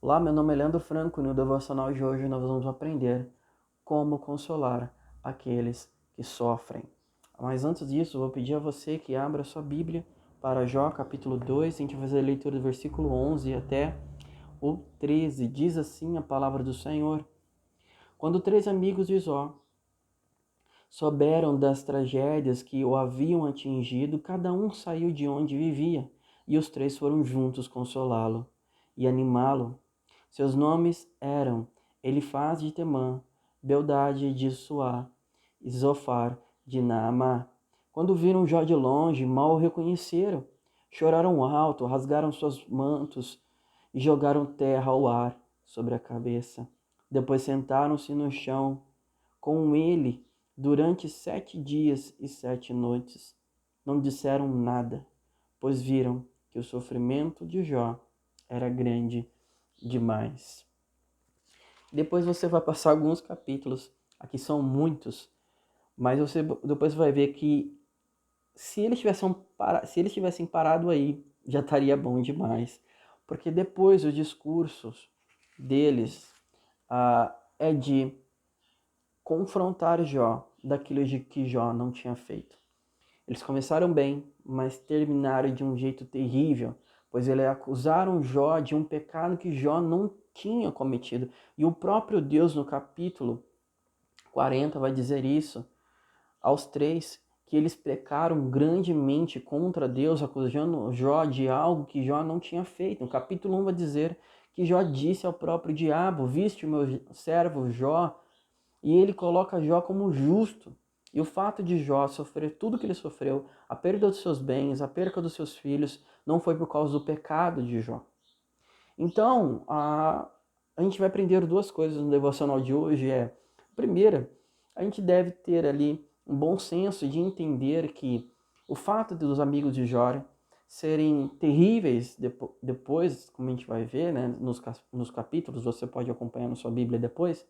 Olá, meu nome é Leandro Franco e no devocional de hoje nós vamos aprender como consolar aqueles que sofrem. Mas antes disso, eu vou pedir a você que abra sua Bíblia para Jó capítulo 2, a gente vai fazer a leitura do versículo 11 até o 13. Diz assim a palavra do Senhor: Quando 3 amigos de Jó souberam das tragédias que o haviam atingido, cada um saiu de onde vivia, e os 3 foram juntos consolá-lo e animá-lo. Seus nomes eram Elifaz de Temã, Beldade de Suá e Zofar de Naamá. Quando viram Jó de longe, mal o reconheceram. Choraram alto, rasgaram seus mantos e jogaram terra ao ar sobre a cabeça. Depois sentaram-se no chão com ele durante 7 dias e 7 noites. Não disseram nada, pois viram que o sofrimento de Jó era grande demais. Depois você vai passar alguns capítulos, aqui são muitos, mas você depois vai ver que se eles tivessem parado aí, já estaria bom demais. Porque depois os discursos deles é de confrontar Jó daquilo de que Jó não tinha feito. Eles começaram bem, mas terminaram de um jeito terrível, pois eles acusaram Jó de um pecado que Jó não tinha cometido. E o próprio Deus, no capítulo 40, vai dizer isso aos 3, que eles pecaram grandemente contra Deus, acusando Jó de algo que Jó não tinha feito. No capítulo 1 vai dizer que Jó disse ao próprio diabo: Viste o meu servo Jó? E ele coloca Jó como justo. E o fato de Jó sofrer tudo que ele sofreu, a perda dos seus bens, a perda dos seus filhos, não foi por causa do pecado de Jó. Então, a gente vai aprender duas coisas no devocional de hoje. Primeira, a gente deve ter ali um bom senso de entender que o fato dos amigos de Jó serem terríveis depois, como a gente vai ver, né, nos capítulos, você pode acompanhar na sua Bíblia depois,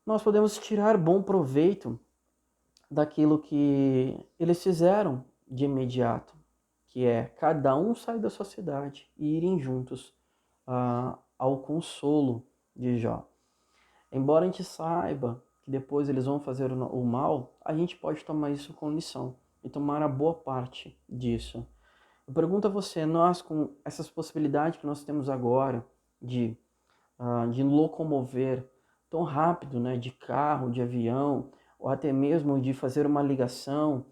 nós podemos tirar bom proveito daquilo que eles fizeram de imediato, que é cada um sair da sua cidade e irem juntos ao consolo de Jó. Embora a gente saiba que depois eles vão fazer o mal, a gente pode tomar isso com lição e tomar a boa parte disso. Eu pergunto a você, nós com essas possibilidades que nós temos agora de de locomover tão rápido, né, de carro, de avião, ou até mesmo de fazer uma ligação,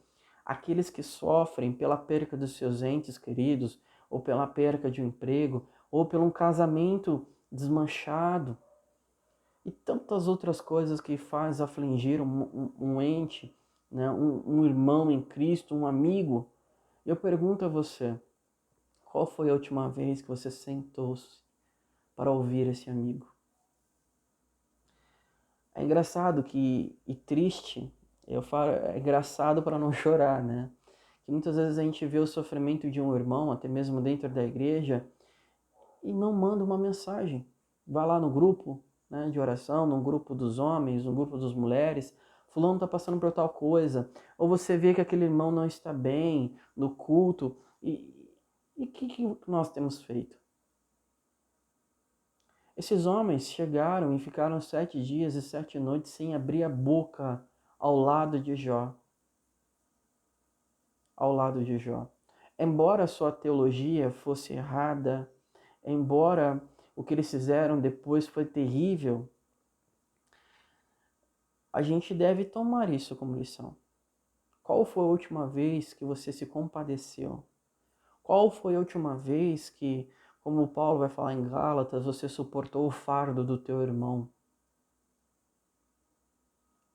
aqueles que sofrem pela perca dos seus entes queridos, ou pela perca de um emprego, ou por um casamento desmanchado, e tantas outras coisas que faz afligir um ente, né, um irmão em Cristo, um amigo. Eu pergunto a você, qual foi a última vez que você sentou-se para ouvir esse amigo? É engraçado e triste, eu falo, é engraçado para não chorar, né? Que muitas vezes a gente vê o sofrimento de um irmão, até mesmo dentro da igreja, e não manda uma mensagem. Vai lá no grupo, né, de oração, no grupo dos homens, no grupo das mulheres, fulano está passando por tal coisa. Ou você vê que aquele irmão não está bem no culto, e o que nós temos feito? Esses homens chegaram e ficaram 7 dias e 7 noites sem abrir a boca ao lado de Jó. Ao lado de Jó. Embora a sua teologia fosse errada, embora o que eles fizeram depois foi terrível, a gente deve tomar isso como lição. Qual foi a última vez que você se compadeceu? Qual foi a última vez que, como Paulo vai falar em Gálatas, você suportou o fardo do teu irmão?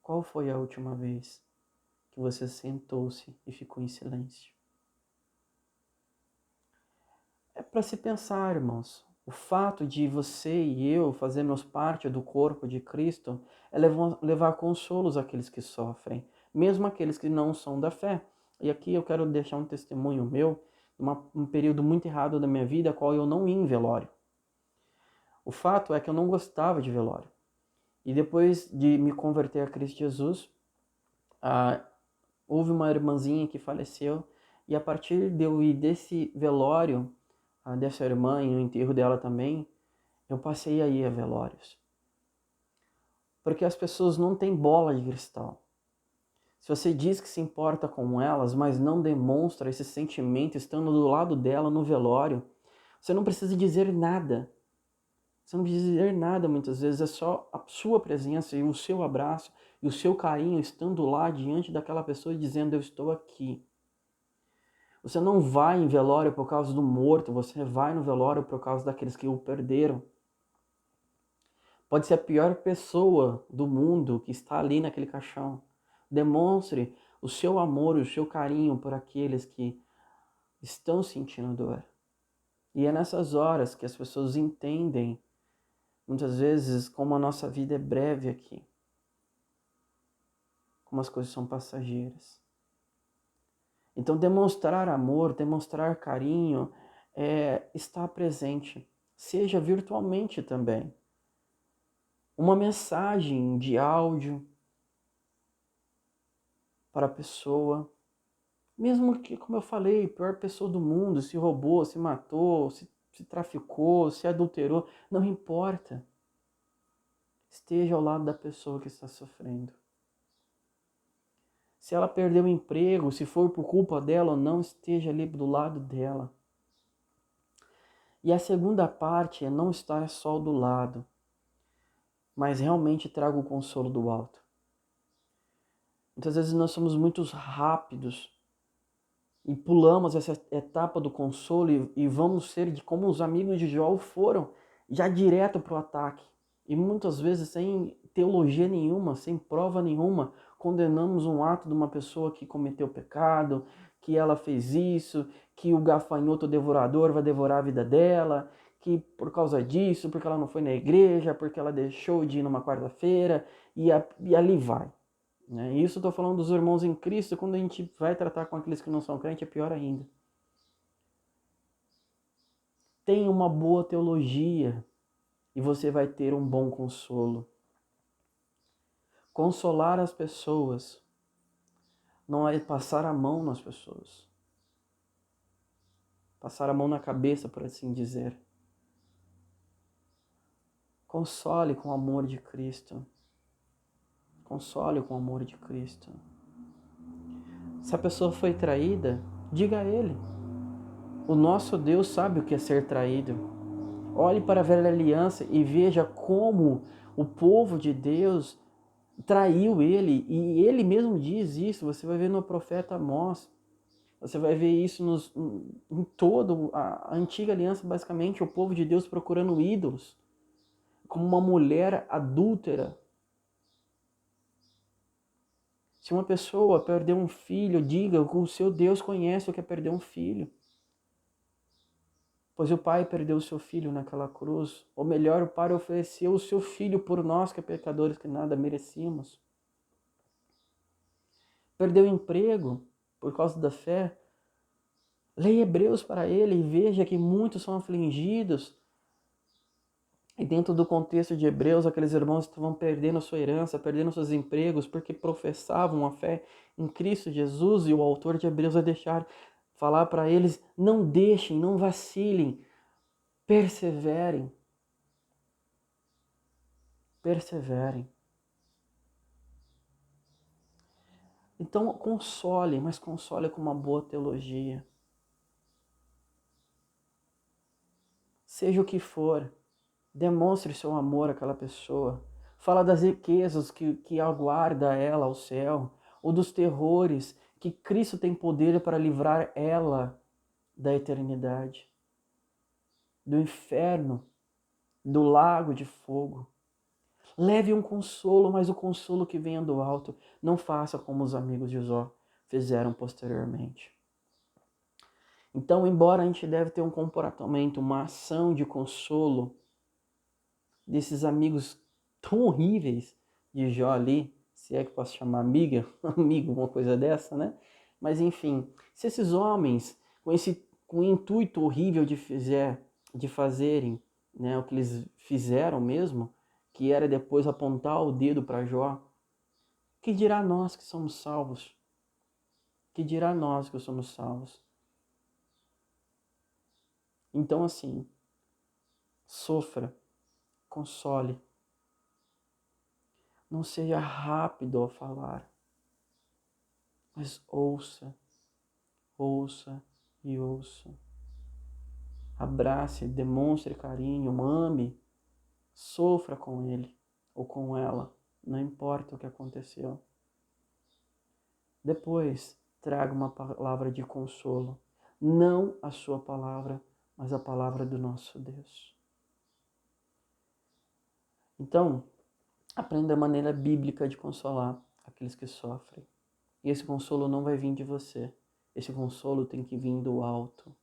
Qual foi a última vez que você sentou-se e ficou em silêncio? É para se pensar, irmãos. O fato de você e eu fazermos parte do corpo de Cristo é levar consolos àqueles que sofrem, mesmo aqueles que não são da fé. E aqui eu quero deixar um testemunho meu, um período muito errado da minha vida, qual eu não ia em velório. O fato é que eu não gostava de velório. E depois de me converter a Cristo Jesus, houve uma irmãzinha que faleceu, e a partir de eu ir desse velório, dessa irmã e no enterro dela também, Eu passei aí a velórios. Porque as pessoas não têm bola de cristal. Se você diz que se importa com elas, mas não demonstra esse sentimento estando do lado dela no velório, você não precisa dizer nada. Você não precisa dizer nada muitas vezes, é só a sua presença e o seu abraço e o seu carinho estando lá diante daquela pessoa e dizendo: eu estou aqui. Você não vai em velório por causa do morto, você vai no velório por causa daqueles que o perderam. Pode ser a pior pessoa do mundo que está ali naquele caixão. Demonstre o seu amor e o seu carinho por aqueles que estão sentindo dor. E é nessas horas que as pessoas entendem, muitas vezes, como a nossa vida é breve aqui. Como as coisas são passageiras. Então, demonstrar amor, demonstrar carinho, é estar presente. Seja virtualmente também. Uma mensagem de áudio para a pessoa. Mesmo que, como eu falei, pior pessoa do mundo, se roubou, se matou, se traficou, se adulterou, não importa. Esteja ao lado da pessoa que está sofrendo. Se ela perdeu o emprego, se for por culpa dela ou não, esteja ali do lado dela. E a segunda parte é não estar só do lado, mas realmente traga o consolo do alto. Muitas vezes nós somos muito rápidos e pulamos essa etapa do consolo e vamos ser como os amigos de Jó foram, já direto para o ataque. E muitas vezes sem teologia nenhuma, sem prova nenhuma, condenamos um ato de uma pessoa que cometeu pecado, que ela fez isso, que o gafanhoto devorador vai devorar a vida dela, que por causa disso, porque ela não foi na igreja, porque ela deixou de ir numa quarta-feira, e ali vai. Né? E isso eu estou falando dos irmãos em Cristo. Quando a gente vai tratar com aqueles que não são crentes, é pior ainda. Tenha uma boa teologia e você vai ter um bom consolo. Consolar as pessoas não é passar a mão nas pessoas. Passar a mão na cabeça, por assim dizer. Console com o amor de Cristo. Console com o amor de Cristo. Se a pessoa foi traída, diga a ele. O nosso Deus sabe o que é ser traído. Olhe para a velha aliança e veja como o povo de Deus traiu ele. E ele mesmo diz isso. Você vai ver no profeta Amós. Você vai ver isso em toda a antiga aliança, basicamente, o povo de Deus procurando ídolos. Como uma mulher adúltera. Se uma pessoa perdeu um filho, diga que o seu Deus conhece o que é perder um filho. Pois o Pai perdeu o seu Filho naquela cruz. Ou melhor, o Pai ofereceu o seu Filho por nós, que é pecadores, que nada merecíamos. Perdeu o emprego por causa da fé. Leia Hebreus para ele e veja que muitos são afligidos. E dentro do contexto de Hebreus, aqueles irmãos estavam perdendo sua herança, perdendo seus empregos, porque professavam a fé em Cristo Jesus. E o autor de Hebreus vai falar para eles: não deixem, não vacilem, perseverem. Perseverem. Então console, mas console com uma boa teologia. Seja o que for, demonstre seu amor àquela pessoa. Fala das riquezas que aguarda ela ao céu, ou dos terrores que Cristo tem poder para livrar ela da eternidade, do inferno, do lago de fogo. Leve um consolo, mas o consolo que venha do alto. Não faça como os amigos de Jó fizeram posteriormente. Então, embora a gente deve ter um comportamento, uma ação de consolo desses amigos tão horríveis de Jó ali, se é que posso chamar amiga, amigo, uma coisa dessa, né? Mas enfim, se esses homens, com o intuito horrível de fazerem, né, o que eles fizeram mesmo, que era depois apontar o dedo para Jó, que dirá nós que somos salvos? Que dirá nós que somos salvos? Então assim, sofra, console. Não seja rápido ao falar, mas ouça, ouça e ouça. Abrace, demonstre carinho, ame, sofra com ele ou com ela, não importa o que aconteceu. Depois, traga uma palavra de consolo, não a sua palavra, mas a palavra do nosso Deus. Então, aprenda a maneira bíblica de consolar aqueles que sofrem. E esse consolo não vai vir de você. Esse consolo tem que vir do alto.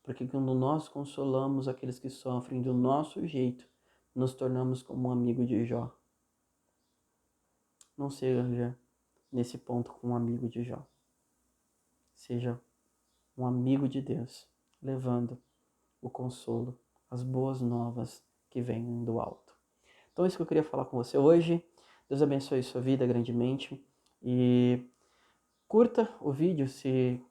Porque quando nós consolamos aqueles que sofrem do nosso jeito, nos tornamos como um amigo de Jó. Não seja nesse ponto com um amigo de Jó. Seja um amigo de Deus, levando o consolo, as boas novas que vêm do alto. Então é isso que eu queria falar com você hoje. Deus abençoe sua vida grandemente e curta o vídeo se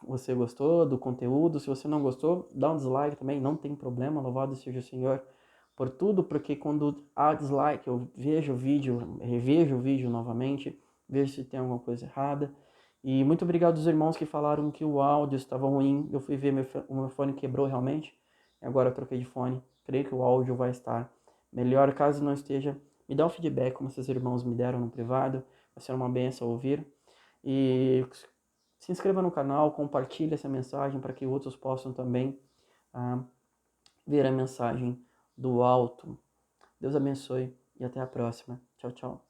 você gostou do conteúdo. Se você não gostou, dá um dislike também, não tem problema. Louvado seja o Senhor por tudo, porque quando há dislike eu vejo o vídeo, revejo o vídeo novamente, vejo se tem alguma coisa errada. E muito obrigado aos irmãos que falaram que o áudio estava ruim. Eu fui ver, o meu fone quebrou realmente, e agora eu troquei de fone. Creio que o áudio vai estar melhor. Caso não esteja, me dá um feedback, como esses irmãos me deram no privado. Vai ser uma benção ouvir. E se inscreva no canal, compartilhe essa mensagem para que outros possam também ver a mensagem do alto. Deus abençoe e até a próxima. Tchau, tchau.